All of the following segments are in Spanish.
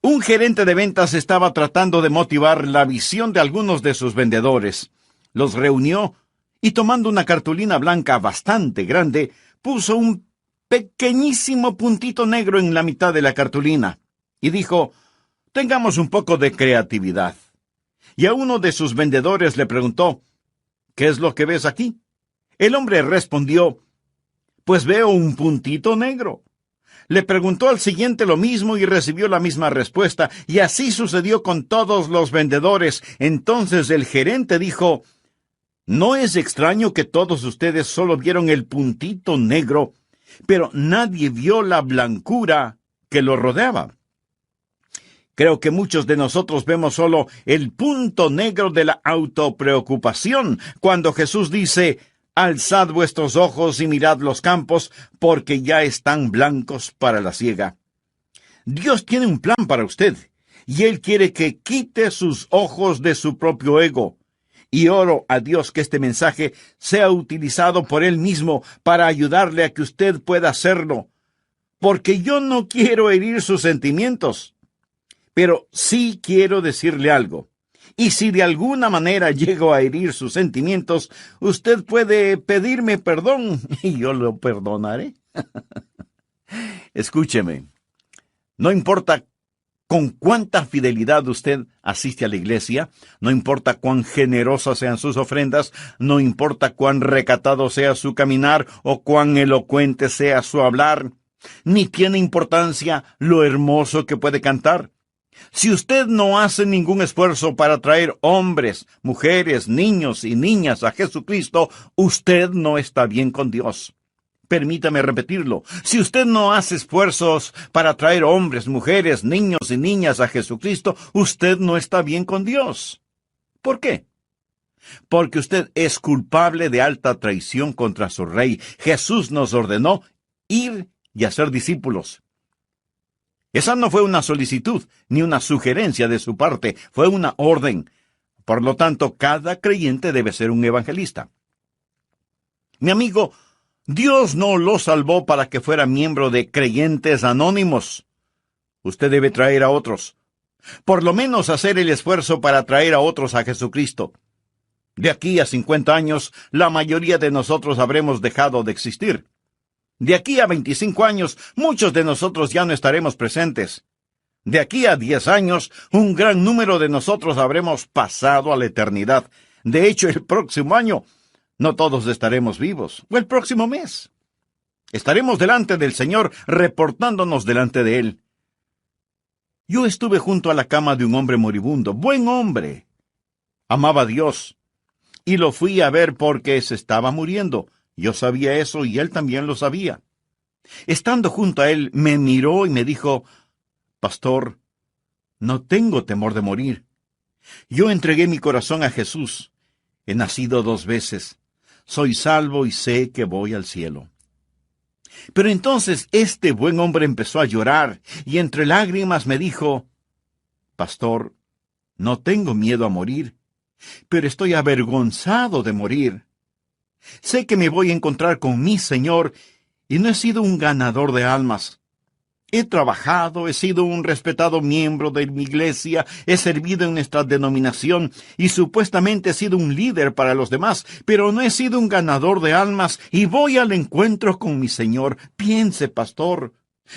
Un gerente de ventas estaba tratando de motivar la visión de algunos de sus vendedores. Los reunió y, tomando una cartulina blanca bastante grande, puso un pequeñísimo puntito negro en la mitad de la cartulina y dijo: «Tengamos un poco de creatividad». Y a uno de sus vendedores le preguntó: «¿Qué es lo que ves aquí?». El hombre respondió: «Pues veo un puntito negro». Le preguntó al siguiente lo mismo y recibió la misma respuesta, y así sucedió con todos los vendedores. Entonces el gerente dijo: «¿No es extraño que todos ustedes solo vieron el puntito negro, pero nadie vio la blancura que lo rodeaba?» Creo que muchos de nosotros vemos solo el punto negro de la autopreocupación, cuando Jesús dice: «Alzad vuestros ojos y mirad los campos, porque ya están blancos para la siega». Dios tiene un plan para usted, y Él quiere que quite sus ojos de su propio ego. Y oro a Dios que este mensaje sea utilizado por Él mismo para ayudarle a que usted pueda hacerlo, porque yo no quiero herir sus sentimientos, pero sí quiero decirle algo. Y si de alguna manera llego a herir sus sentimientos, usted puede pedirme perdón y yo lo perdonaré. Escúcheme, no importa con cuánta fidelidad usted asiste a la iglesia, no importa cuán generosas sean sus ofrendas, no importa cuán recatado sea su caminar o cuán elocuente sea su hablar, ni tiene importancia lo hermoso que puede cantar. Si usted no hace ningún esfuerzo para traer hombres, mujeres, niños y niñas a Jesucristo, usted no está bien con Dios. Permítame repetirlo. Si usted no hace esfuerzos para traer hombres, mujeres, niños y niñas a Jesucristo, usted no está bien con Dios. ¿Por qué? Porque usted es culpable de alta traición contra su Rey. Jesús nos ordenó ir y hacer discípulos. Esa no fue una solicitud, ni una sugerencia de su parte, fue una orden. Por lo tanto, cada creyente debe ser un evangelista. Mi amigo, Dios no lo salvó para que fuera miembro de Creyentes Anónimos. Usted debe traer a otros. Por lo menos hacer el esfuerzo para traer a otros a Jesucristo. De aquí a 50 años, la mayoría de nosotros habremos dejado de existir. De aquí a 25 años, muchos de nosotros ya no estaremos presentes. De aquí a 10 años, un gran número de nosotros habremos pasado a la eternidad. De hecho, el próximo año, no todos estaremos vivos. O el próximo mes. Estaremos delante del Señor, reportándonos delante de Él. Yo estuve junto a la cama de un hombre moribundo, buen hombre. Amaba a Dios. Y lo fui a ver porque se estaba muriendo. Yo sabía eso y él también lo sabía. Estando junto a él, me miró y me dijo: «Pastor, no tengo temor de morir. Yo entregué mi corazón a Jesús. He nacido 2 veces. Soy salvo y sé que voy al cielo». Pero entonces este buen hombre empezó a llorar y entre lágrimas me dijo: «Pastor, no tengo miedo a morir, pero estoy avergonzado de morir. Sé que me voy a encontrar con mi Señor y no he sido un ganador de almas. He trabajado, he sido un respetado miembro de mi iglesia, he servido en nuestra denominación y supuestamente he sido un líder para los demás, pero no he sido un ganador de almas y voy al encuentro con mi Señor. Piense, pastor,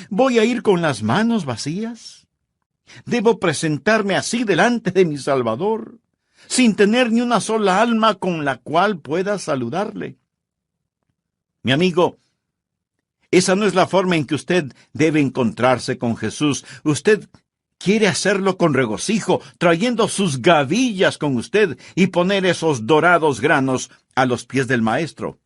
¿voy a ir con las manos vacías? ¿Debo presentarme así delante de mi Salvador, sin tener ni una sola alma con la cual pueda saludarle? Mi amigo, esa no es la forma en que usted debe encontrarse con Jesús. Usted quiere hacerlo con regocijo, trayendo sus gavillas con usted y poner esos dorados granos a los pies del Maestro.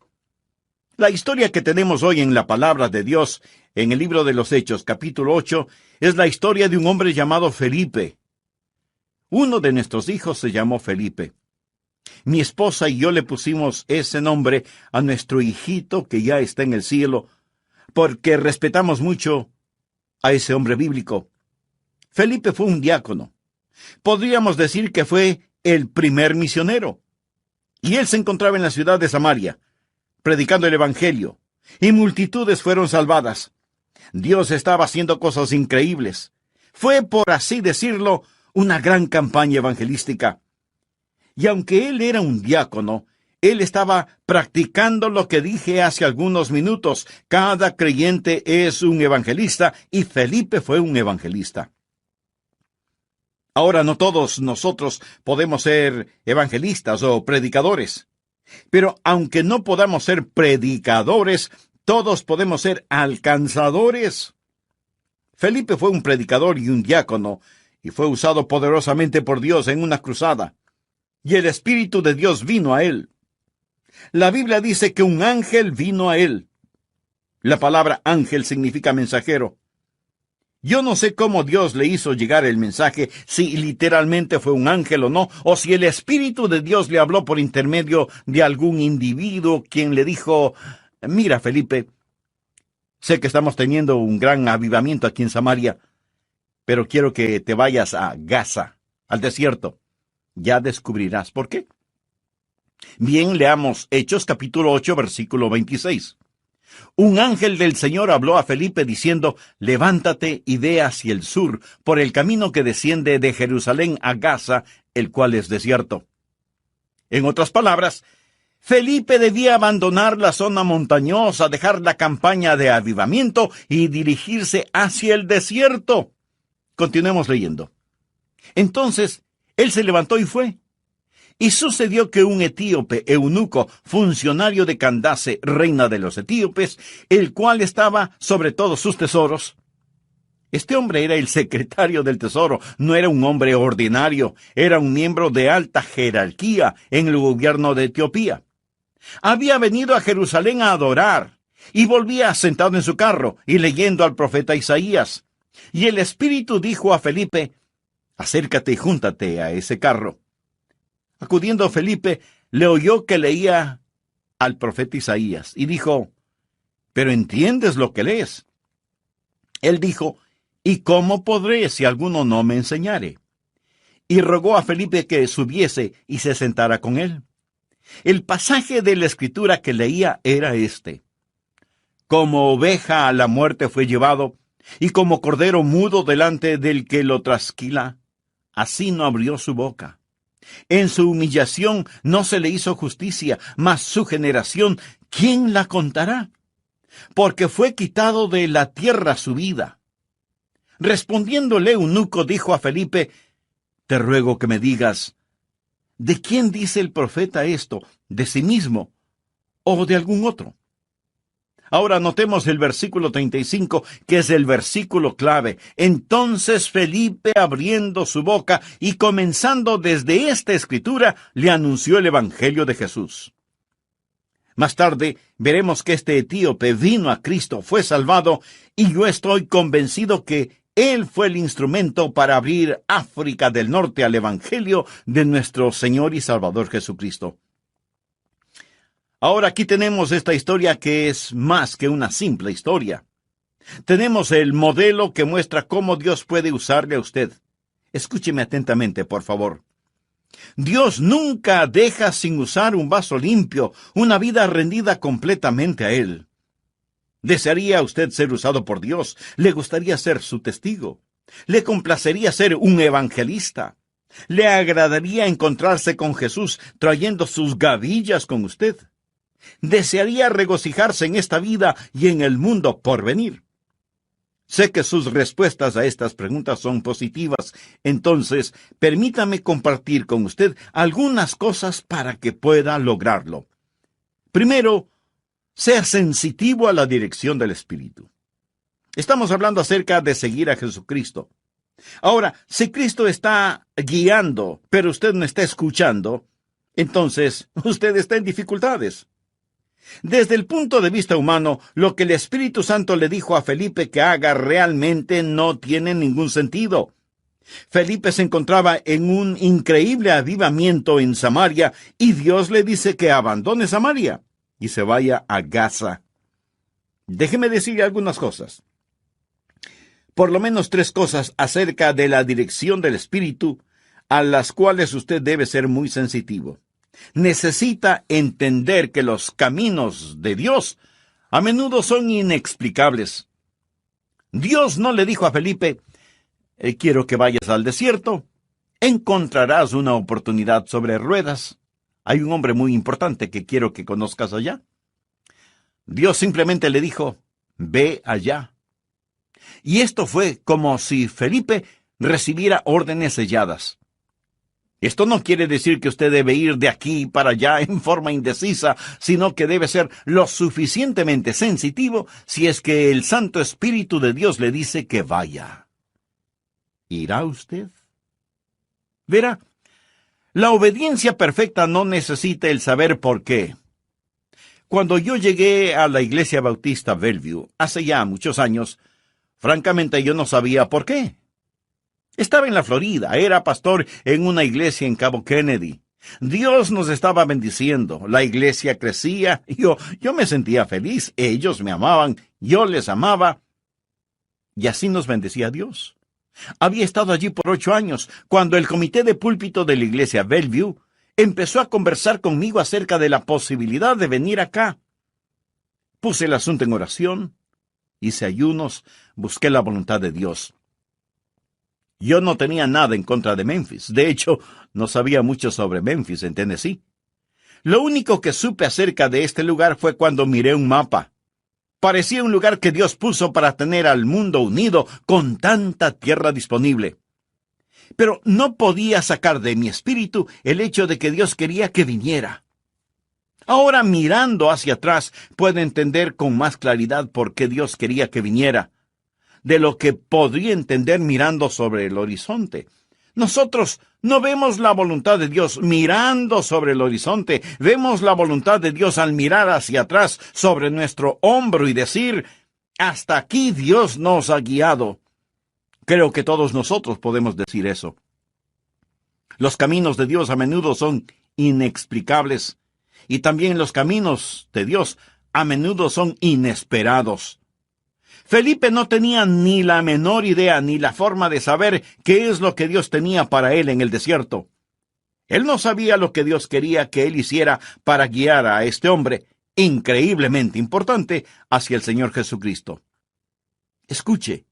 La historia que tenemos hoy en la Palabra de Dios, en el libro de los Hechos, capítulo 8, es la historia de un hombre llamado Felipe. Uno de nuestros hijos se llamó Felipe. Mi esposa y yo le pusimos ese nombre a nuestro hijito que ya está en el cielo, porque respetamos mucho a ese hombre bíblico. Felipe fue un diácono. Podríamos decir que fue el primer misionero. Y él se encontraba en la ciudad de Samaria, predicando el Evangelio, y multitudes fueron salvadas. Dios estaba haciendo cosas increíbles. Fue, por así decirlo, una gran campaña evangelística. Y aunque él era un diácono, él estaba practicando lo que dije hace algunos minutos. Cada creyente es un evangelista y Felipe fue un evangelista. Ahora, no todos nosotros podemos ser evangelistas o predicadores. Pero aunque no podamos ser predicadores, todos podemos ser alcanzadores. Felipe fue un predicador y un diácono, y fue usado poderosamente por Dios en una cruzada. Y el Espíritu de Dios vino a él. La Biblia dice que un ángel vino a él. La palabra ángel significa mensajero. Yo no sé cómo Dios le hizo llegar el mensaje, si literalmente fue un ángel o no, o si el Espíritu de Dios le habló por intermedio de algún individuo quien le dijo: mira, Felipe, sé que estamos teniendo un gran avivamiento aquí en Samaria, pero quiero que te vayas a Gaza, al desierto. Ya descubrirás por qué. Bien, leamos Hechos capítulo 8, versículo 26. Un ángel del Señor habló a Felipe diciendo: levántate y ve hacia el sur, por el camino que desciende de Jerusalén a Gaza, el cual es desierto. En otras palabras, Felipe debía abandonar la zona montañosa, dejar la campaña de avivamiento y dirigirse hacia el desierto. Continuemos leyendo. Entonces, él se levantó y fue. Y sucedió que un etíope, eunuco, funcionario de Candace, reina de los etíopes, el cual estaba sobre todos sus tesoros. Este hombre era el secretario del tesoro, no era un hombre ordinario, era un miembro de alta jerarquía en el gobierno de Etiopía. Había venido a Jerusalén a adorar, y volvía sentado en su carro y leyendo al profeta Isaías. Y el Espíritu dijo a Felipe: acércate y júntate a ese carro. Acudiendo Felipe, le oyó que leía al profeta Isaías, y dijo: ¿pero entiendes lo que lees? Él dijo: ¿y cómo podré si alguno no me enseñare? Y rogó a Felipe que subiese y se sentara con él. El pasaje de la Escritura que leía era este: como oveja a la muerte fue llevado, y como cordero mudo delante del que lo trasquila, así no abrió su boca. En su humillación no se le hizo justicia, mas su generación, ¿quién la contará? Porque fue quitado de la tierra su vida. Respondiéndole eunuco, dijo a Felipe: te ruego que me digas, ¿de quién dice el profeta esto? ¿De sí mismo o de algún otro? Ahora notemos el versículo 35, que es el versículo clave. Entonces Felipe, abriendo su boca y comenzando desde esta escritura, le anunció el evangelio de Jesús. Más tarde veremos que este etíope vino a Cristo, fue salvado, y yo estoy convencido que él fue el instrumento para abrir África del Norte al evangelio de nuestro Señor y Salvador Jesucristo. Ahora aquí tenemos esta historia que es más que una simple historia. Tenemos el modelo que muestra cómo Dios puede usarle a usted. Escúcheme atentamente, por favor. Dios nunca deja sin usar un vaso limpio, una vida rendida completamente a Él. ¿Desearía usted ser usado por Dios? ¿Le gustaría ser su testigo? ¿Le complacería ser un evangelista? ¿Le agradaría encontrarse con Jesús trayendo sus gavillas con usted? ¿Desearía regocijarse en esta vida y en el mundo por venir? Sé que sus respuestas a estas preguntas son positivas, entonces permítame compartir con usted algunas cosas para que pueda lograrlo. Primero, sea sensitivo a la dirección del Espíritu. Estamos hablando acerca de seguir a Jesucristo. Ahora, si Cristo está guiando, pero usted no está escuchando, entonces usted está en dificultades. Desde el punto de vista humano, lo que el Espíritu Santo le dijo a Felipe que haga realmente no tiene ningún sentido. Felipe se encontraba en un increíble avivamiento en Samaria y Dios le dice que abandone Samaria y se vaya a Gaza. Déjeme decirle algunas cosas. Por lo menos 3 cosas acerca de la dirección del Espíritu a las cuales usted debe ser muy sensitivo. Necesita entender que los caminos de Dios a menudo son inexplicables. Dios no le dijo a Felipe: Quiero que vayas al desierto. Encontrarás una oportunidad sobre ruedas. Hay un hombre muy importante que quiero que conozcas allá. Dios simplemente le dijo, ve allá. Y esto fue como si Felipe recibiera órdenes selladas. Esto no quiere decir que usted debe ir de aquí para allá en forma indecisa, sino que debe ser lo suficientemente sensitivo si es que el Santo Espíritu de Dios le dice que vaya. ¿Irá usted? Verá, la obediencia perfecta no necesita el saber por qué. Cuando yo llegué a la Iglesia Bautista Bellevue, hace ya muchos años, francamente yo no sabía por qué. Estaba en la Florida, era pastor en una iglesia en Cabo Kennedy. Dios nos estaba bendiciendo, la iglesia crecía, yo me sentía feliz, ellos me amaban, yo les amaba, y así nos bendecía Dios. Había estado allí por 8 años, cuando el comité de púlpito de la iglesia Bellevue empezó a conversar conmigo acerca de la posibilidad de venir acá. Puse el asunto en oración, hice ayunos, busqué la voluntad de Dios. Yo no tenía nada en contra de Memphis. De hecho, no sabía mucho sobre Memphis en Tennessee. Lo único que supe acerca de este lugar fue cuando miré un mapa. Parecía un lugar que Dios puso para tener al mundo unido con tanta tierra disponible. Pero no podía sacar de mi espíritu el hecho de que Dios quería que viniera. Ahora, mirando hacia atrás, puedo entender con más claridad por qué Dios quería que viniera, de lo que podría entender mirando sobre el horizonte. Nosotros no vemos la voluntad de Dios mirando sobre el horizonte, vemos la voluntad de Dios al mirar hacia atrás sobre nuestro hombro y decir, hasta aquí Dios nos ha guiado. Creo que todos nosotros podemos decir eso. Los caminos de Dios a menudo son inexplicables, y también los caminos de Dios a menudo son inesperados. Felipe no tenía ni la menor idea ni la forma de saber qué es lo que Dios tenía para él en el desierto. Él no sabía lo que Dios quería que él hiciera para guiar a este hombre, increíblemente importante, hacia el Señor Jesucristo. Escuche.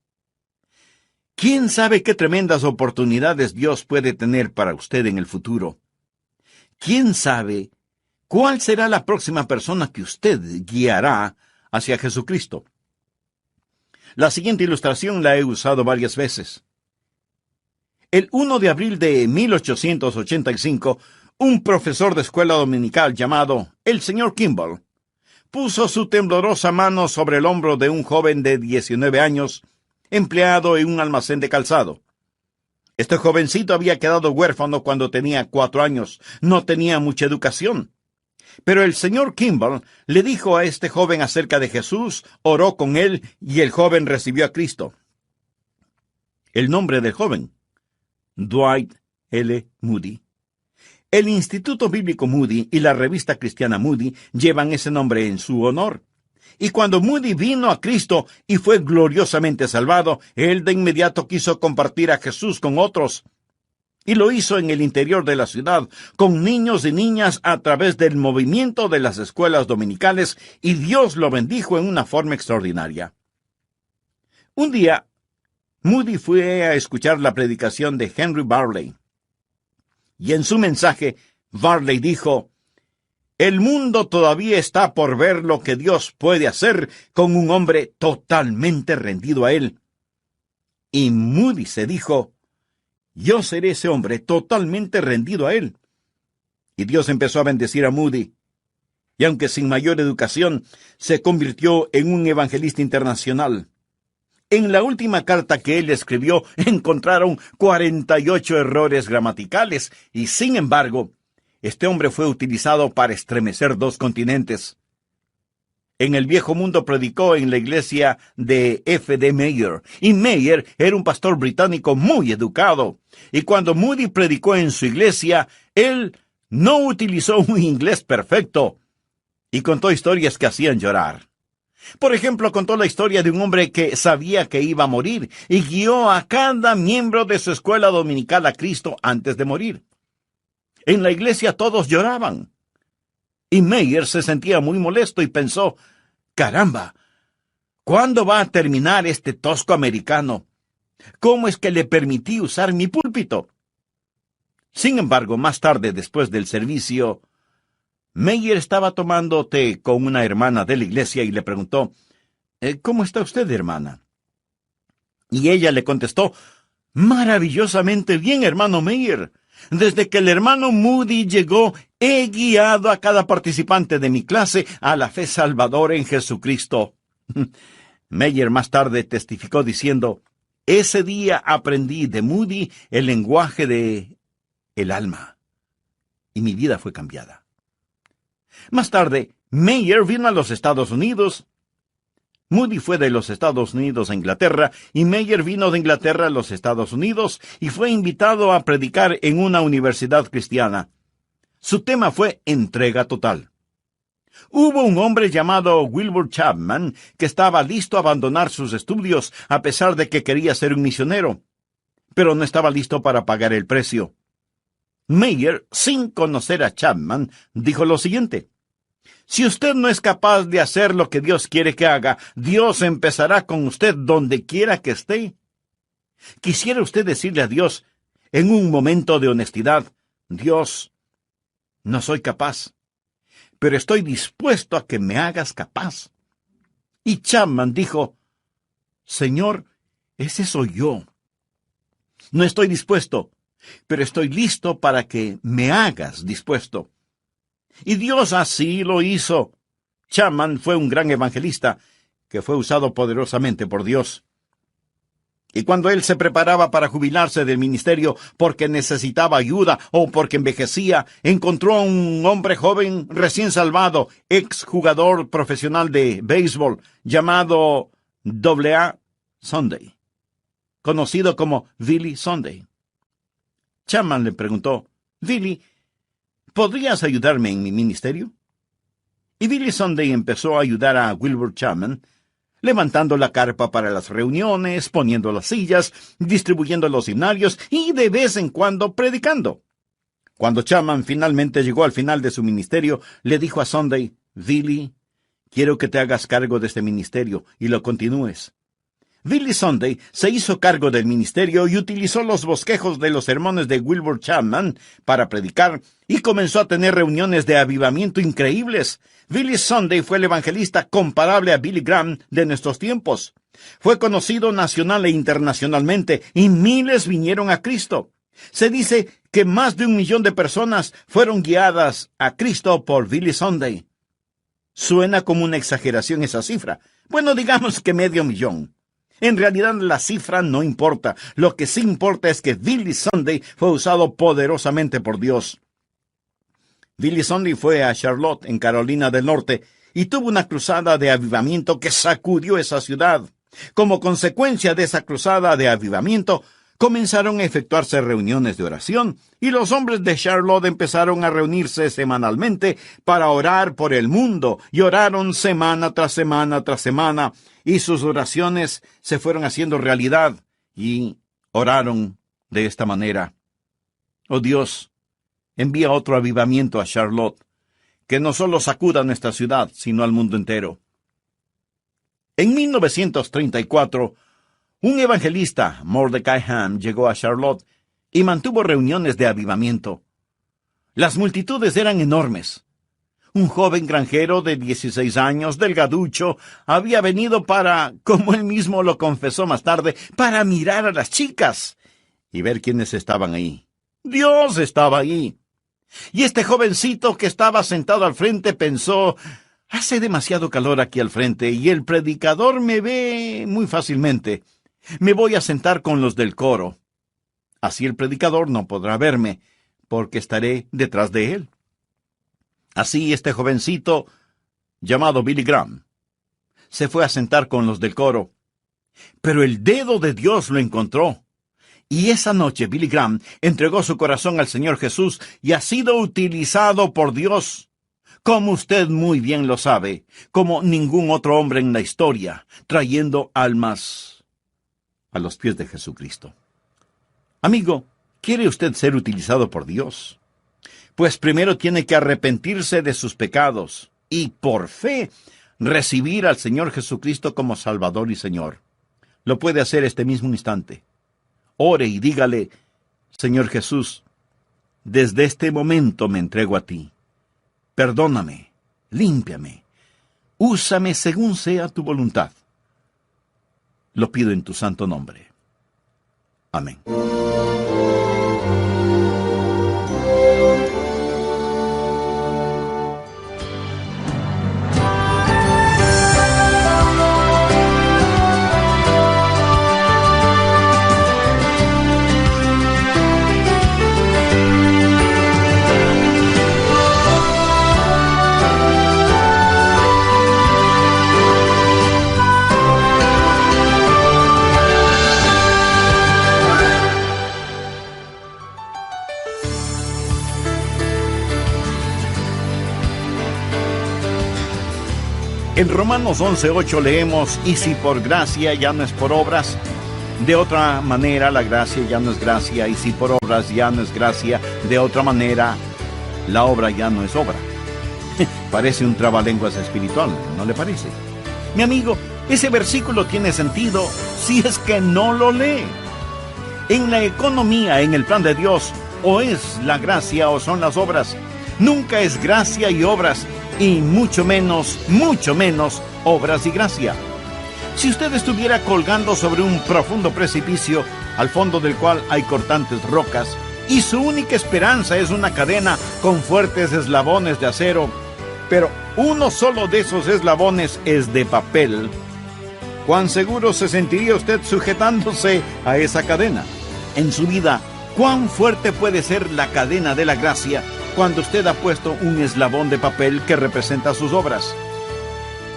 ¿Quién sabe qué tremendas oportunidades Dios puede tener para usted en el futuro? ¿Quién sabe cuál será la próxima persona que usted guiará hacia Jesucristo? La siguiente ilustración la he usado varias veces. El 1 de abril de 1885, un profesor de escuela dominical llamado el señor Kimball puso su temblorosa mano sobre el hombro de un joven de 19 años, empleado en un almacén de calzado. Este jovencito había quedado huérfano cuando tenía 4 años, no tenía mucha educación. Pero el señor Kimball le dijo a este joven acerca de Jesús, oró con él y el joven recibió a Cristo. El nombre del joven, Dwight L. Moody. El Instituto Bíblico Moody y la revista cristiana Moody llevan ese nombre en su honor. Y cuando Moody vino a Cristo y fue gloriosamente salvado, él de inmediato quiso compartir a Jesús con otros. Y lo hizo en el interior de la ciudad, con niños y niñas a través del movimiento de las escuelas dominicales, y Dios lo bendijo en una forma extraordinaria. Un día, Moody fue a escuchar la predicación de Henry Barley. Y en su mensaje, Barley dijo, «El mundo todavía está por ver lo que Dios puede hacer con un hombre totalmente rendido a Él». Y Moody se dijo, «Yo seré ese hombre totalmente rendido a Él». Y Dios empezó a bendecir a Moody. Y aunque sin mayor educación, se convirtió en un evangelista internacional. En la última carta que él escribió, encontraron 48 errores gramaticales, y sin embargo, este hombre fue utilizado para estremecer 2 continentes. En el viejo mundo predicó en la iglesia de F. D. Meyer, y Meyer era un pastor británico muy educado. Y cuando Moody predicó en su iglesia, él no utilizó un inglés perfecto, y contó historias que hacían llorar. Por ejemplo, contó la historia de un hombre que sabía que iba a morir, y guió a cada miembro de su escuela dominical a Cristo antes de morir. En la iglesia todos lloraban. Y Meyer se sentía muy molesto y pensó, «Caramba, ¿cuándo va a terminar este tosco americano? ¿Cómo es que le permití usar mi púlpito? Sin embargo, más tarde, después del servicio, Meyer estaba tomando té con una hermana de la iglesia y le preguntó, ¿cómo está usted, hermana? Y ella le contestó, maravillosamente bien, hermano Meyer. Desde que el hermano Moody llegó, he guiado a cada participante de mi clase a la fe salvadora en Jesucristo. Meyer más tarde testificó diciendo, ese día aprendí de Moody el lenguaje de el alma, y mi vida fue cambiada. Más tarde, Meyer vino a los Estados Unidos. Moody fue de los Estados Unidos a Inglaterra, y Meyer vino de Inglaterra a los Estados Unidos y fue invitado a predicar en una universidad cristiana. Su tema fue entrega total. Hubo un hombre llamado Wilbur Chapman que estaba listo a abandonar sus estudios a pesar de que quería ser un misionero, pero no estaba listo para pagar el precio. Meyer, sin conocer a Chapman, dijo lo siguiente: si usted no es capaz de hacer lo que Dios quiere que haga, Dios empezará con usted donde quiera que esté. ¿Quisiera usted decirle a Dios, en un momento de honestidad, Dios, no soy capaz, pero estoy dispuesto a que me hagas capaz? Y Chapman dijo, Señor, ese soy yo. No estoy dispuesto, pero estoy listo para que me hagas dispuesto. Y Dios así lo hizo. Chapman fue un gran evangelista que fue usado poderosamente por Dios. Y cuando él se preparaba para jubilarse del ministerio porque necesitaba ayuda o porque envejecía, encontró a un hombre joven recién salvado, exjugador profesional de béisbol, llamado A. Sunday, conocido como Billy Sunday. Chapman le preguntó, Billy, ¿podrías ayudarme en mi ministerio? Y Billy Sunday empezó a ayudar a Wilbur Chapman, levantando la carpa para las reuniones, poniendo las sillas, distribuyendo los himnarios y de vez en cuando predicando. Cuando Chapman finalmente llegó al final de su ministerio, le dijo a Sunday, Billy, quiero que te hagas cargo de este ministerio y lo continúes. Billy Sunday se hizo cargo del ministerio y utilizó los bosquejos de los sermones de Wilbur Chapman para predicar y comenzó a tener reuniones de avivamiento increíbles. Billy Sunday fue el evangelista comparable a Billy Graham de nuestros tiempos. Fue conocido nacional e internacionalmente y miles vinieron a Cristo. Se dice que más de 1 millón de personas fueron guiadas a Cristo por Billy Sunday. Suena como una exageración esa cifra. Bueno, digamos que 500,000. En realidad la cifra no importa. Lo que sí importa es que Billy Sunday fue usado poderosamente por Dios. Billy Sunday fue a Charlotte, en Carolina del Norte, y tuvo una cruzada de avivamiento que sacudió esa ciudad. Como consecuencia de esa cruzada de avivamiento, comenzaron a efectuarse reuniones de oración, y los hombres de Charlotte empezaron a reunirse semanalmente para orar por el mundo, y oraron semana tras semana tras semana, y sus oraciones se fueron haciendo realidad, y oraron de esta manera. Oh Dios, envía otro avivamiento a Charlotte, que no solo sacuda nuestra ciudad, sino al mundo entero. En 1934, un evangelista, Mordecai Ham, llegó a Charlotte y mantuvo reuniones de avivamiento. Las multitudes eran enormes. Un joven granjero de 16 años, delgaducho, había venido para, como él mismo lo confesó más tarde, para mirar a las chicas y ver quiénes estaban ahí. Dios estaba ahí. Y este jovencito que estaba sentado al frente pensó, hace demasiado calor aquí al frente y el predicador me ve muy fácilmente. Me voy a sentar con los del coro. Así el predicador no podrá verme, porque estaré detrás de él. Así este jovencito, llamado Billy Graham, se fue a sentar con los del coro. Pero el dedo de Dios lo encontró. Y esa noche Billy Graham entregó su corazón al Señor Jesús y ha sido utilizado por Dios, como usted muy bien lo sabe, como ningún otro hombre en la historia, trayendo almas a los pies de Jesucristo. Amigo, ¿quiere usted ser utilizado por Dios? Pues primero tiene que arrepentirse de sus pecados y, por fe, recibir al Señor Jesucristo como Salvador y Señor. Lo puede hacer este mismo instante. ore y dígale: Señor Jesús, desde este momento me entrego a ti. Perdóname, límpiame, úsame según sea tu voluntad. Lo pido en tu santo nombre. Amén. En Romanos 11:8 leemos: y si por gracia ya no es por obras, de otra manera la gracia ya no es gracia, y si por obras ya no es gracia, de otra manera la obra ya no es obra. Parece un trabalenguas espiritual, ¿no le parece? Mi amigo, ese versículo tiene sentido si es que no lo lee. En la economía, en el plan de Dios, o es la gracia o son las obras. Nunca es gracia y obras, y mucho menos obras y gracia. Si usted estuviera colgando sobre un profundo precipicio, al fondo del cual hay cortantes rocas, y su única esperanza es una cadena con fuertes eslabones de acero, pero uno solo de esos eslabones es de papel, ¿cuán seguro se sentiría usted sujetándose a esa cadena? En su vida, ¿cuán fuerte puede ser la cadena de la gracia cuando usted ha puesto un eslabón de papel que representa sus obras?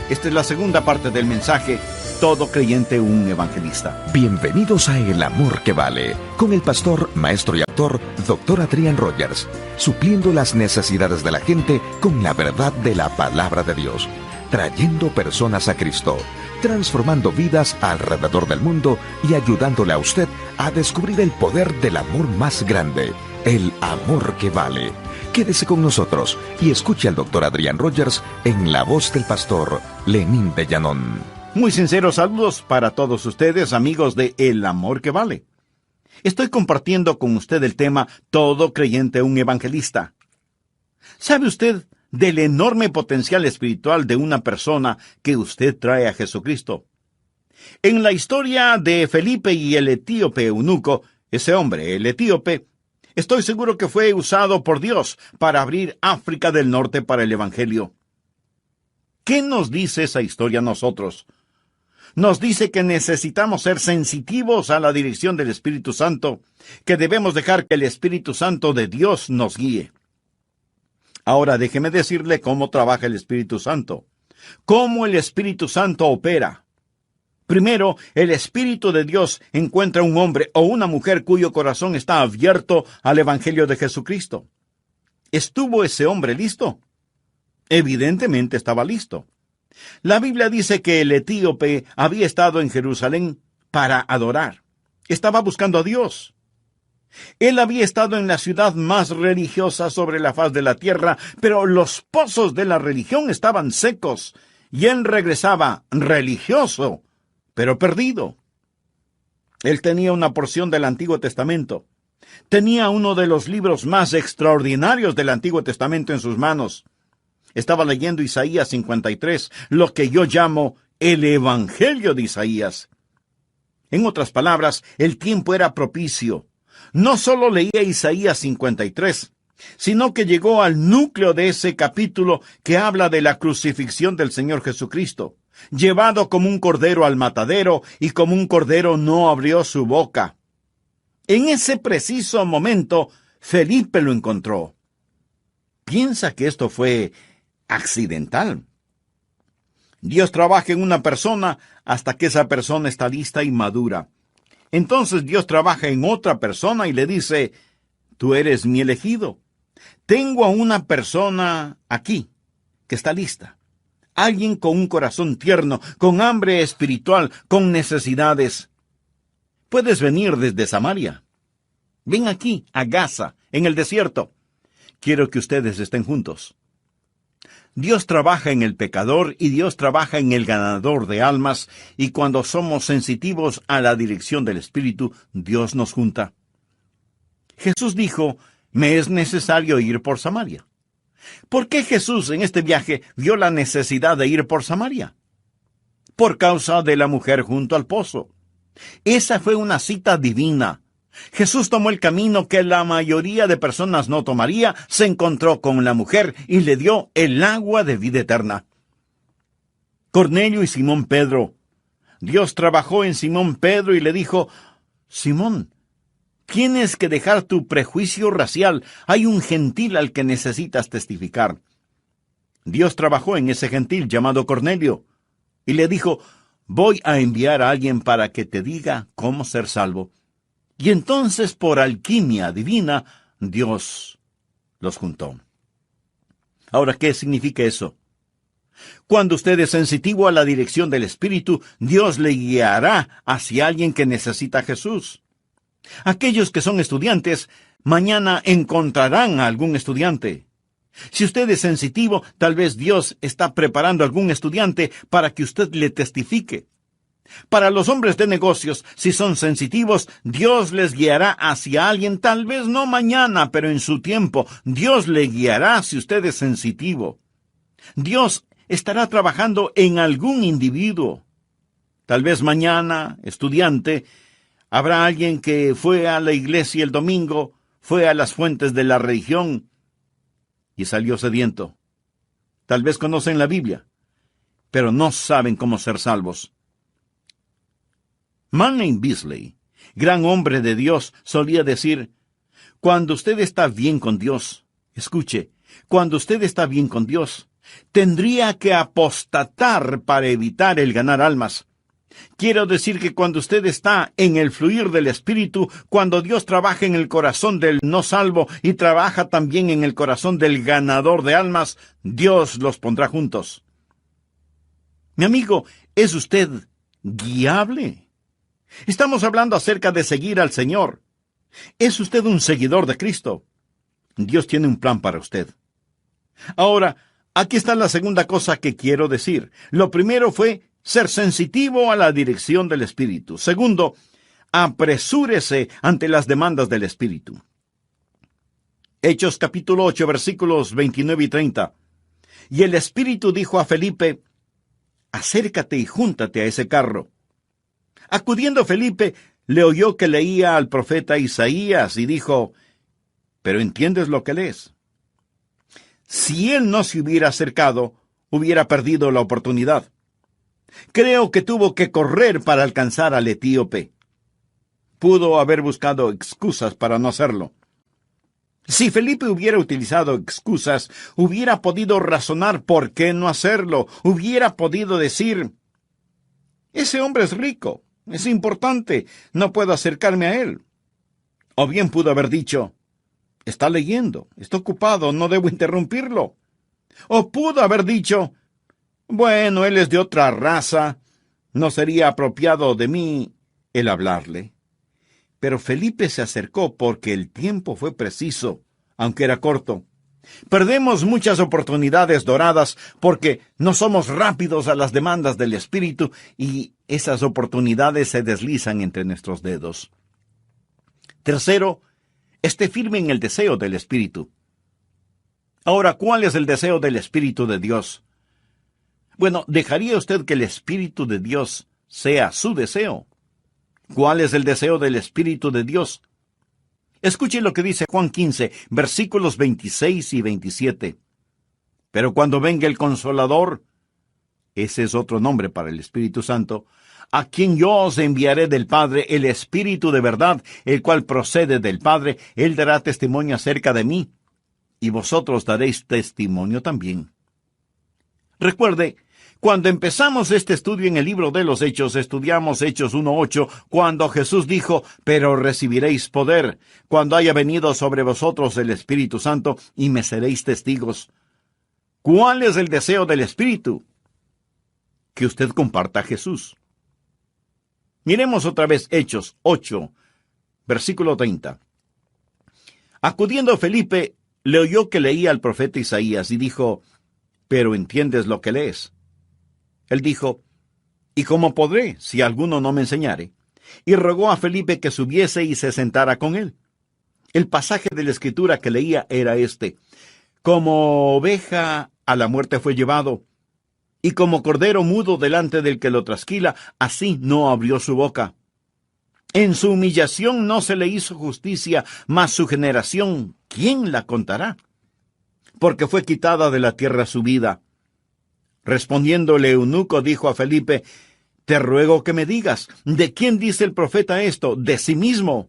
Esta es la segunda parte del mensaje: todo creyente un evangelista. Bienvenidos a El Amor que Vale, con el pastor, maestro y actor, Dr. Adrián Rogers, supliendo las necesidades de la gente con la verdad de la palabra de Dios, trayendo personas a Cristo, transformando vidas alrededor del mundo y ayudándole a usted a descubrir el poder del amor más grande, el amor que vale. Quédese con nosotros y escuche al Dr. Adrián Rogers en la voz del pastor Lenín de Llanón. Muy sinceros saludos para todos ustedes, amigos de El Amor que Vale. Estoy compartiendo con usted el tema todo creyente un evangelista. ¿Sabe usted del enorme potencial espiritual de una persona que usted trae a Jesucristo? En la historia de Felipe y el etíope eunuco, ese hombre, el etíope, estoy seguro que fue usado por Dios para abrir África del Norte para el Evangelio. ¿Qué nos dice esa historia a nosotros? Nos dice que necesitamos ser sensitivos a la dirección del Espíritu Santo, que debemos dejar que el Espíritu Santo de Dios nos guíe. Ahora déjeme decirle cómo trabaja el Espíritu Santo, cómo el Espíritu Santo opera. Primero, el Espíritu de Dios encuentra un hombre o una mujer cuyo corazón está abierto al Evangelio de Jesucristo. ¿Estuvo ese hombre listo? Evidentemente estaba listo. La Biblia dice que el etíope había estado en Jerusalén para adorar. Estaba buscando a Dios. Él había estado en la ciudad más religiosa sobre la faz de la tierra, pero los pozos de la religión estaban secos, y él regresaba religioso, pero perdido. Él tenía una porción del Antiguo Testamento. Tenía uno de los libros más extraordinarios del Antiguo Testamento en sus manos. Estaba leyendo Isaías 53, lo que yo llamo el Evangelio de Isaías. En otras palabras, el tiempo era propicio. No solo leía Isaías 53, sino que llegó al núcleo de ese capítulo que habla de la crucifixión del Señor Jesucristo, llevado como un cordero al matadero, y como un cordero no abrió su boca. En ese preciso momento, Felipe lo encontró. ¿Piensa que esto fue accidental? Dios trabaja en una persona hasta que esa persona está lista y madura. Entonces Dios trabaja en otra persona y le dice: tú eres mi elegido. Tengo a una persona aquí que está lista. Alguien con un corazón tierno, con hambre espiritual, con necesidades. Puedes venir desde Samaria. Ven aquí, a Gaza, en el desierto. Quiero que ustedes estén juntos. Dios trabaja en el pecador y Dios trabaja en el ganador de almas, y cuando somos sensitivos a la dirección del Espíritu, Dios nos junta. Jesús dijo, me es necesario ir por Samaria. ¿Por qué Jesús en este viaje vio la necesidad de ir por Samaria? Por causa de la mujer junto al pozo. Esa fue una cita divina. Jesús tomó el camino que la mayoría de personas no tomaría, se encontró con la mujer y le dio el agua de vida eterna. Cornelio y Simón Pedro. Dios trabajó en Simón Pedro y le dijo, Simón, tienes que dejar tu prejuicio racial. Hay un gentil al que necesitas testificar. Dios trabajó en ese gentil llamado Cornelio y le dijo, voy a enviar a alguien para que te diga cómo ser salvo. Y entonces, por alquimia divina, Dios los juntó. Ahora, ¿qué significa eso? Cuando usted es sensitivo a la dirección del Espíritu, Dios le guiará hacia alguien que necesita a Jesús. Aquellos que son estudiantes, mañana encontrarán a algún estudiante. Si usted es sensitivo, tal vez Dios está preparando a algún estudiante para que usted le testifique. Para los hombres de negocios, si son sensitivos, Dios les guiará hacia alguien, tal vez no mañana, pero en su tiempo. Dios le guiará si usted es sensitivo. Dios estará trabajando en algún individuo. Tal vez mañana, estudiante, habrá alguien que fue a la iglesia el domingo, fue a las fuentes de la religión y salió sediento. Tal vez conocen la Biblia, pero no saben cómo ser salvos. Manning Beasley, gran hombre de Dios, solía decir, cuando usted está bien con Dios, escuche, cuando usted está bien con Dios, tendría que apostatar para evitar el ganar almas. Quiero decir que cuando usted está en el fluir del Espíritu, cuando Dios trabaja en el corazón del no salvo y trabaja también en el corazón del ganador de almas, Dios los pondrá juntos. Mi amigo, ¿es usted guiable? Estamos hablando acerca de seguir al Señor. ¿Es usted un seguidor de Cristo? Dios tiene un plan para usted. Ahora, aquí está la segunda cosa que quiero decir. Lo primero fue ser sensitivo a la dirección del Espíritu. Segundo, apresúrese ante las demandas del Espíritu. Hechos capítulo 8, versículos 29 y 30. Y el Espíritu dijo a Felipe, acércate y júntate a ese carro. Acudiendo Felipe, le oyó que leía al profeta Isaías y dijo, ¿pero entiendes lo que lees? Si él no se hubiera acercado, hubiera perdido la oportunidad. Creo que tuvo que correr para alcanzar al etíope. Pudo haber buscado excusas para no hacerlo. Si Felipe hubiera utilizado excusas, hubiera podido razonar por qué no hacerlo. Hubiera podido decir, ese hombre es rico. Es importante, no puedo acercarme a él. O bien pudo haber dicho, está leyendo, está ocupado, no debo interrumpirlo. O pudo haber dicho, bueno, él es de otra raza, no sería apropiado de mí el hablarle. Pero Felipe se acercó porque el tiempo fue preciso, aunque era corto. Perdemos muchas oportunidades doradas porque no somos rápidos a las demandas del Espíritu y esas oportunidades se deslizan entre nuestros dedos. Tercero, esté firme en el deseo del Espíritu. Ahora, ¿cuál es el deseo del Espíritu de Dios? Bueno, ¿dejaría usted que el Espíritu de Dios sea su deseo? ¿Cuál es el deseo del Espíritu de Dios? Escuche lo que dice Juan 15, versículos 26 y 27. Pero cuando venga el Consolador, ese es otro nombre para el Espíritu Santo, a quien yo os enviaré del Padre, el Espíritu de verdad, el cual procede del Padre, él dará testimonio acerca de mí, y vosotros daréis testimonio también. Recuerde, cuando empezamos este estudio en el libro de los Hechos, estudiamos Hechos 1:8, cuando Jesús dijo, pero recibiréis poder, cuando haya venido sobre vosotros el Espíritu Santo, y me seréis testigos. ¿Cuál es el deseo del Espíritu? Que usted comparta a Jesús. Miremos otra vez Hechos 8, versículo 30. Acudiendo Felipe, le oyó que leía al profeta Isaías, y dijo, pero entiendes lo que lees. Él dijo, ¿y cómo podré, si alguno no me enseñare? Y rogó a Felipe que subiese y se sentara con él. El pasaje de la Escritura que leía era este: como oveja a la muerte fue llevado, y como cordero mudo delante del que lo trasquila, así no abrió su boca. En su humillación no se le hizo justicia, mas su generación, ¿quién la contará? Porque fue quitada de la tierra su vida. Respondiendo el eunuco, dijo a Felipe, te ruego que me digas, ¿de quién dice el profeta esto? ¿De sí mismo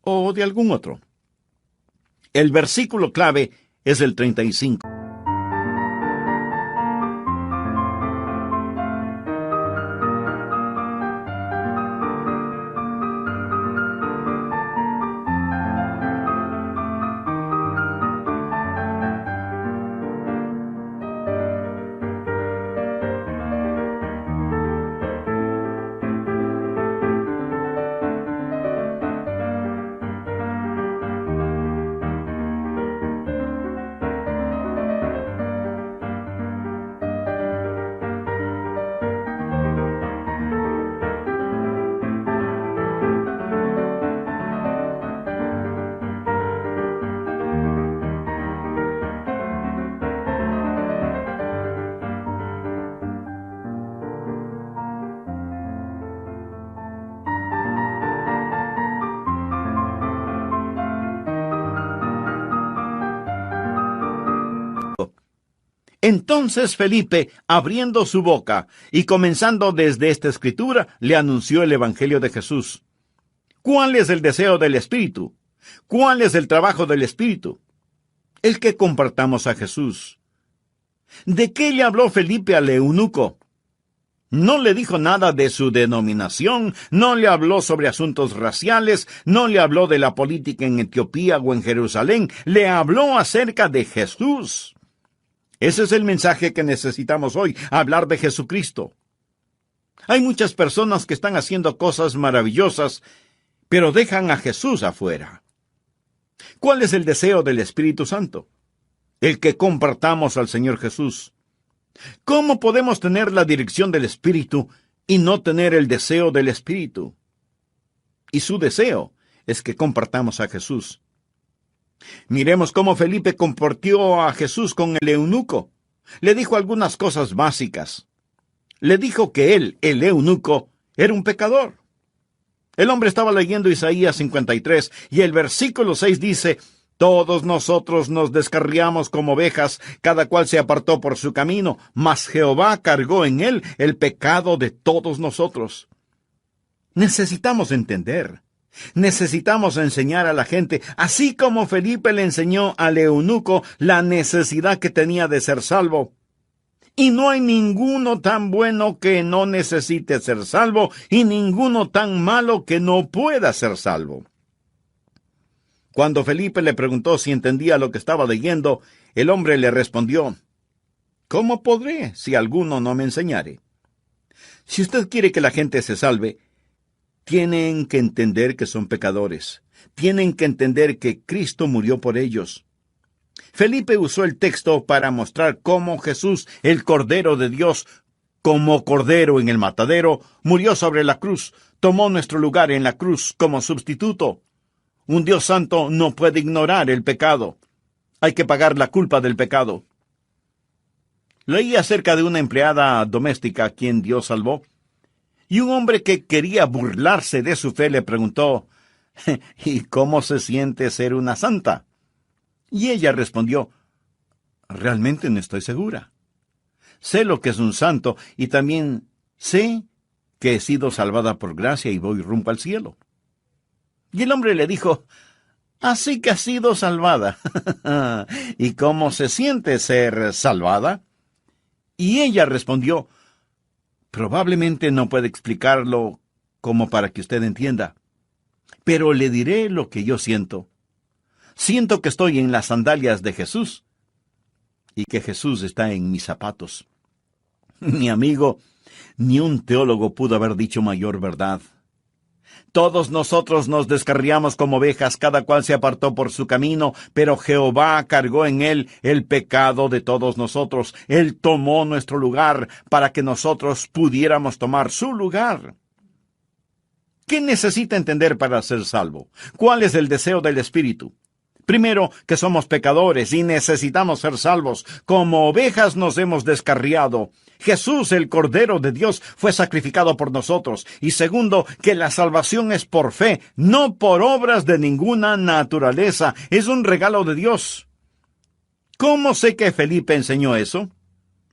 o de algún otro? El versículo clave es el 35. Entonces Felipe, abriendo su boca y comenzando desde esta escritura, le anunció el Evangelio de Jesús. ¿Cuál es el deseo del Espíritu? ¿Cuál es el trabajo del Espíritu? El que compartamos a Jesús. ¿De qué le habló Felipe al eunuco? No le dijo nada de su denominación, no le habló sobre asuntos raciales, no le habló de la política en Etiopía o en Jerusalén, le habló acerca de Jesús. Ese es el mensaje que necesitamos hoy, hablar de Jesucristo. Hay muchas personas que están haciendo cosas maravillosas, pero dejan a Jesús afuera. ¿Cuál es el deseo del Espíritu Santo? El que compartamos al Señor Jesús. ¿Cómo podemos tener la dirección del Espíritu y no tener el deseo del Espíritu? Y su deseo es que compartamos a Jesús. Miremos cómo Felipe compartió a Jesús con el eunuco. Le dijo algunas cosas básicas. Le dijo que él, el eunuco, era un pecador. El hombre estaba leyendo Isaías 53 y el versículo 6 dice, todos nosotros nos descarriamos como ovejas, cada cual se apartó por su camino, mas Jehová cargó en él el pecado de todos nosotros. Necesitamos entender. Necesitamos enseñar a la gente, así como Felipe le enseñó al eunuco la necesidad que tenía de ser salvo. Y no hay ninguno tan bueno que no necesite ser salvo, y ninguno tan malo que no pueda ser salvo. Cuando Felipe le preguntó si entendía lo que estaba leyendo, el hombre le respondió, ¿cómo podré si alguno no me enseñare? Si usted quiere que la gente se salve, tienen que entender que son pecadores. Tienen que entender que Cristo murió por ellos. Felipe usó el texto para mostrar cómo Jesús, el Cordero de Dios, como Cordero en el matadero, murió sobre la cruz, tomó nuestro lugar en la cruz como sustituto. Un Dios santo no puede ignorar el pecado. Hay que pagar la culpa del pecado. Leí acerca de una empleada doméstica a quien Dios salvó. Y un hombre que quería burlarse de su fe le preguntó, ¿y cómo se siente ser una santa? Y ella respondió, realmente no estoy segura. Sé lo que es un santo y también sé que he sido salvada por gracia y voy rumbo al cielo. Y el hombre le dijo, así que has sido salvada. ¿Y cómo se siente ser salvada? Y ella respondió, probablemente no puede explicarlo como para que usted entienda, pero le diré lo que yo siento. Siento que estoy en las sandalias de Jesús y que Jesús está en mis zapatos. Mi amigo, ni un teólogo pudo haber dicho mayor verdad. Todos nosotros nos descarriamos como ovejas, cada cual se apartó por su camino, pero Jehová cargó en él el pecado de todos nosotros. Él tomó nuestro lugar para que nosotros pudiéramos tomar su lugar. ¿Qué necesita entender para ser salvo? ¿Cuál es el deseo del Espíritu? Primero, que somos pecadores y necesitamos ser salvos. Como ovejas nos hemos descarriado. Jesús, el Cordero de Dios, fue sacrificado por nosotros. Y segundo, que la salvación es por fe, no por obras de ninguna naturaleza. Es un regalo de Dios. ¿Cómo sé que Felipe enseñó eso?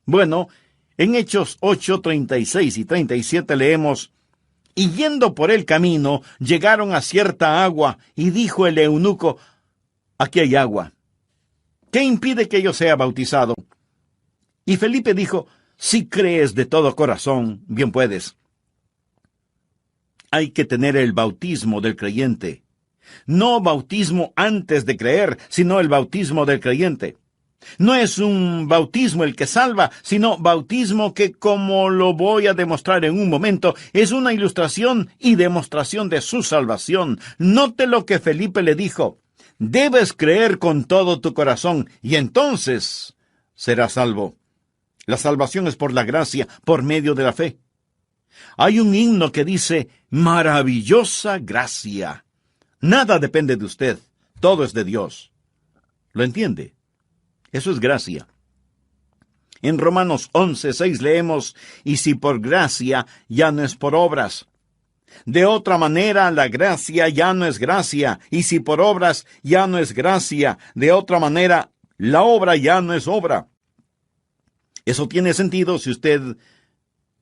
Bueno, en Hechos 8, 36 y 37 leemos: y yendo por el camino, llegaron a cierta agua, y dijo el eunuco: aquí hay agua. ¿Qué impide que yo sea bautizado? Y Felipe dijo: si crees de todo corazón, bien puedes. Hay que tener el bautismo del creyente. No bautismo antes de creer, sino el bautismo del creyente. No es un bautismo el que salva, sino bautismo que, como lo voy a demostrar en un momento, es una ilustración y demostración de su salvación. Note lo que Felipe le dijo: debes creer con todo tu corazón, y entonces serás salvo. La salvación es por la gracia, por medio de la fe. Hay un himno que dice: maravillosa gracia. Nada depende de usted, todo es de Dios. ¿Lo entiende? Eso es gracia. En Romanos 11:6 leemos: y si por gracia, ya no es por obras. De otra manera, la gracia ya no es gracia, y si por obras, ya no es gracia. De otra manera, la obra ya no es obra. Eso tiene sentido si usted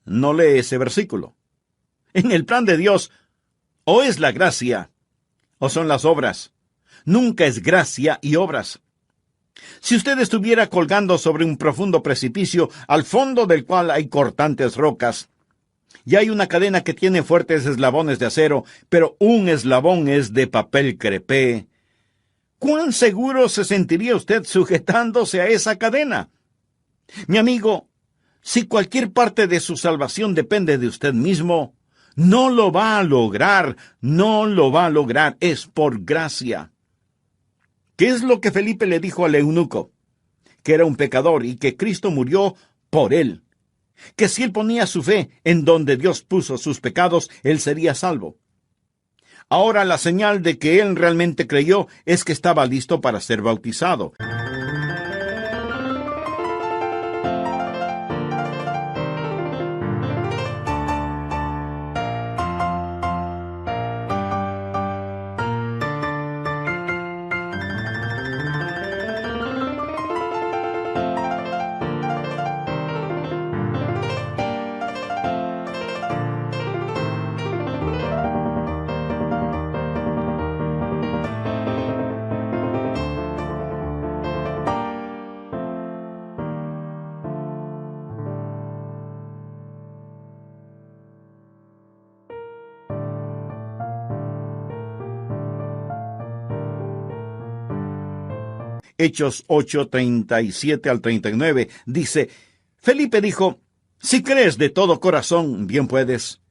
no lee ese versículo. En el plan de Dios, o es la gracia, o son las obras. Nunca es gracia y obras. Si usted estuviera colgando sobre un profundo precipicio, al fondo del cual hay cortantes rocas, y hay una cadena que tiene fuertes eslabones de acero, pero un eslabón es de papel crepé, ¿cuán seguro se sentiría usted sujetándose a esa cadena? Mi amigo, si cualquier parte de su salvación depende de usted mismo, no lo va a lograr, no lo va a lograr, es por gracia. ¿Qué es lo que Felipe le dijo al eunuco? Que era un pecador y que Cristo murió por él. Que si él ponía su fe en donde Dios puso sus pecados, él sería salvo. Ahora la señal de que él realmente creyó es que estaba listo para ser bautizado. Hechos 8, 37 al 39, dice: Felipe dijo: si crees de todo corazón, bien puedes.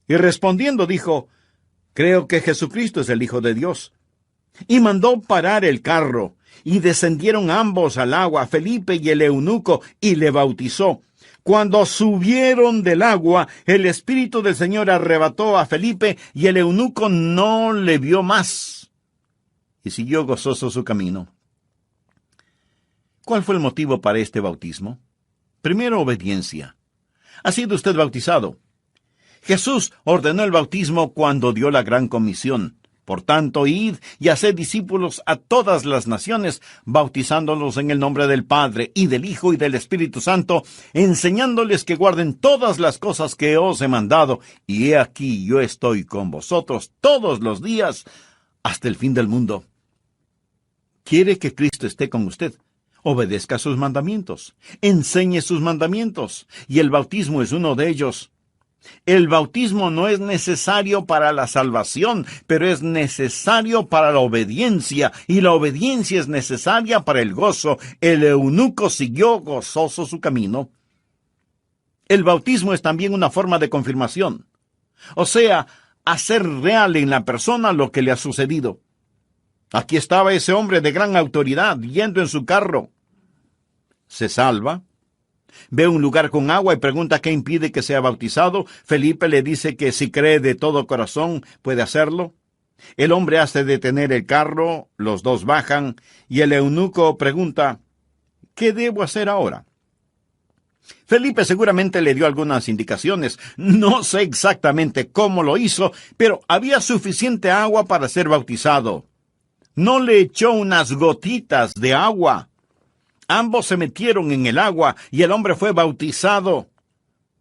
Y respondiendo dijo: creo que Jesucristo es el Hijo de Dios. Y mandó parar el carro, y descendieron ambos al agua, Felipe y el eunuco, y le bautizó. Cuando subieron del agua, el Espíritu del Señor arrebató a Felipe, y el eunuco no le vio más, y siguió gozoso su camino. ¿Cuál fue el motivo para este bautismo? Primero, obediencia. ¿Ha sido usted bautizado? Jesús ordenó el bautismo cuando dio la gran comisión. Por tanto, id y haced discípulos a todas las naciones, bautizándolos en el nombre del Padre, y del Hijo, y del Espíritu Santo, enseñándoles que guarden todas las cosas que os he mandado. Y he aquí, yo estoy con vosotros todos los días, hasta el fin del mundo. ¿Quiere que Cristo esté con usted? Obedezca sus mandamientos, enseñe sus mandamientos, y el bautismo es uno de ellos. El bautismo no es necesario para la salvación, pero es necesario para la obediencia, y la obediencia es necesaria para el gozo. El eunuco siguió gozoso su camino. El bautismo es también una forma de confirmación. O sea, hacer real en la persona lo que le ha sucedido. Aquí estaba ese hombre de gran autoridad yendo en su carro. Se salva. Ve un lugar con agua y pregunta qué impide que sea bautizado. Felipe le dice que si cree de todo corazón puede hacerlo. El hombre hace detener el carro, los dos bajan y el eunuco pregunta, ¿qué debo hacer ahora? Felipe seguramente le dio algunas indicaciones. No sé exactamente cómo lo hizo, pero había suficiente agua para ser bautizado. No le echó unas gotitas de agua. Ambos se metieron en el agua y el hombre fue bautizado.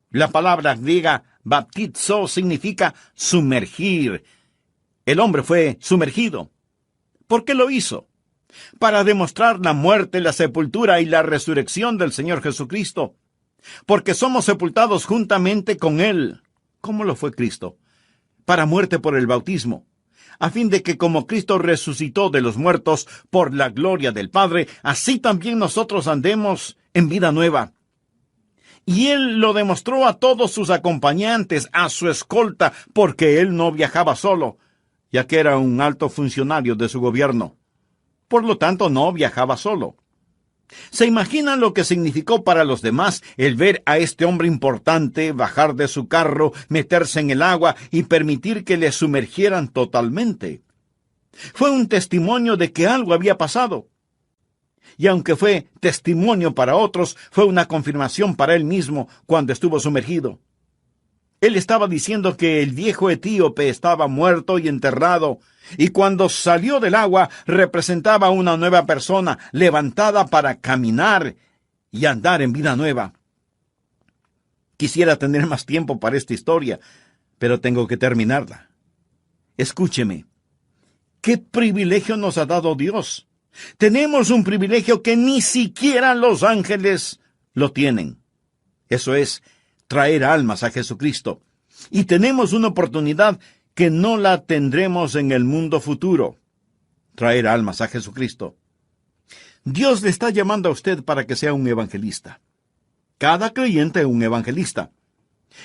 La palabra griega baptizo significa sumergir. El hombre fue sumergido. ¿Por qué lo hizo? Para demostrar la muerte, la sepultura y la resurrección del Señor Jesucristo. Porque somos sepultados juntamente con Él. ¿Cómo lo fue Cristo? Para muerte por el bautismo. A fin de que como Cristo resucitó de los muertos por la gloria del Padre, así también nosotros andemos en vida nueva. Y Él lo demostró a todos sus acompañantes, a su escolta, porque Él no viajaba solo, ya que era un alto funcionario de su gobierno. Por lo tanto, no viajaba solo. ¿Se imaginan lo que significó para los demás el ver a este hombre importante bajar de su carro, meterse en el agua y permitir que le sumergieran totalmente? Fue un testimonio de que algo había pasado. Y aunque fue testimonio para otros, fue una confirmación para él mismo cuando estuvo sumergido. Él estaba diciendo que el viejo etíope estaba muerto y enterrado, y cuando salió del agua representaba una nueva persona, levantada para caminar y andar en vida nueva. Quisiera tener más tiempo para esta historia, pero tengo que terminarla. Escúcheme. ¿Qué privilegio nos ha dado Dios? Tenemos un privilegio que ni siquiera los ángeles lo tienen. Eso es, traer almas a Jesucristo. Y tenemos una oportunidad que no la tendremos en el mundo futuro. Traer almas a Jesucristo. Dios le está llamando a usted para que sea un evangelista. Cada creyente es un evangelista.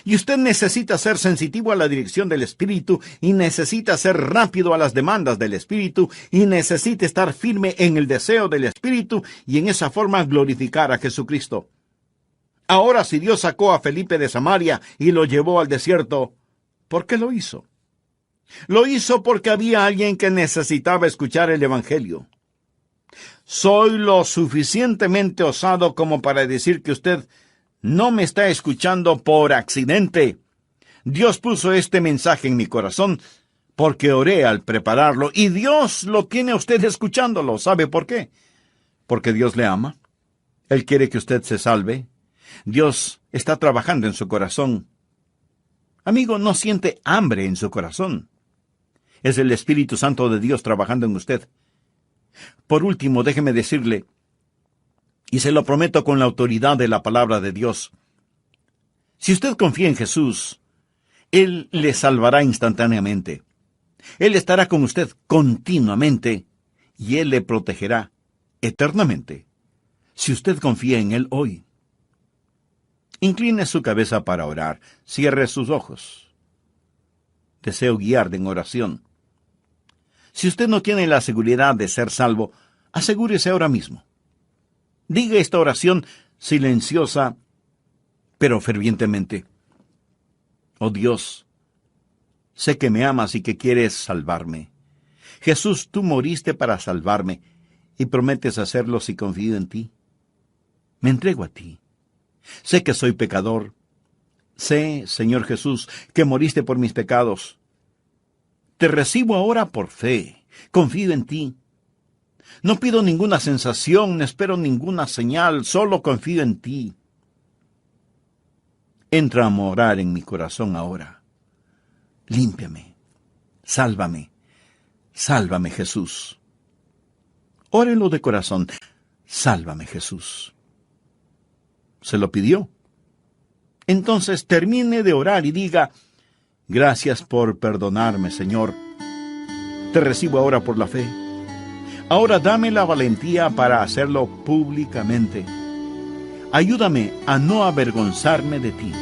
Y usted necesita ser sensitivo a la dirección del Espíritu, y necesita ser rápido a las demandas del Espíritu, y necesita estar firme en el deseo del Espíritu, y en esa forma glorificar a Jesucristo. Ahora, si Dios sacó a Felipe de Samaria y lo llevó al desierto, ¿por qué lo hizo? Lo hizo porque había alguien que necesitaba escuchar el Evangelio. Soy lo suficientemente osado como para decir que usted no me está escuchando por accidente. Dios puso este mensaje en mi corazón porque oré al prepararlo, y Dios lo tiene a usted escuchándolo. ¿Sabe por qué? Porque Dios le ama. Él quiere que usted se salve. Dios está trabajando en su corazón. Amigo, no siente hambre en su corazón. Es el Espíritu Santo de Dios trabajando en usted. Por último, déjeme decirle, y se lo prometo con la autoridad de la palabra de Dios, si usted confía en Jesús, Él le salvará instantáneamente. Él estará con usted continuamente, y Él le protegerá eternamente, si usted confía en Él hoy. Incline su cabeza para orar. Cierre sus ojos. Deseo guiarle en oración. Si usted no tiene la seguridad de ser salvo, asegúrese ahora mismo. Diga esta oración silenciosa, pero fervientemente. Oh Dios, sé que me amas y que quieres salvarme. Jesús, tú moriste para salvarme y prometes hacerlo si confío en ti. Me entrego a ti. Sé que soy pecador. Sé, Señor Jesús, que moriste por mis pecados. Te recibo ahora por fe. Confío en ti. No pido ninguna sensación, no espero ninguna señal, solo confío en ti. Entra a morar en mi corazón ahora. Límpiame. Sálvame. Sálvame, Jesús. Órelo de corazón. Sálvame, Jesús. ¿Se lo pidió? Entonces termine de orar y diga, gracias por perdonarme, Señor. Te recibo ahora por la fe. Ahora dame la valentía para hacerlo públicamente. Ayúdame a no avergonzarme de ti.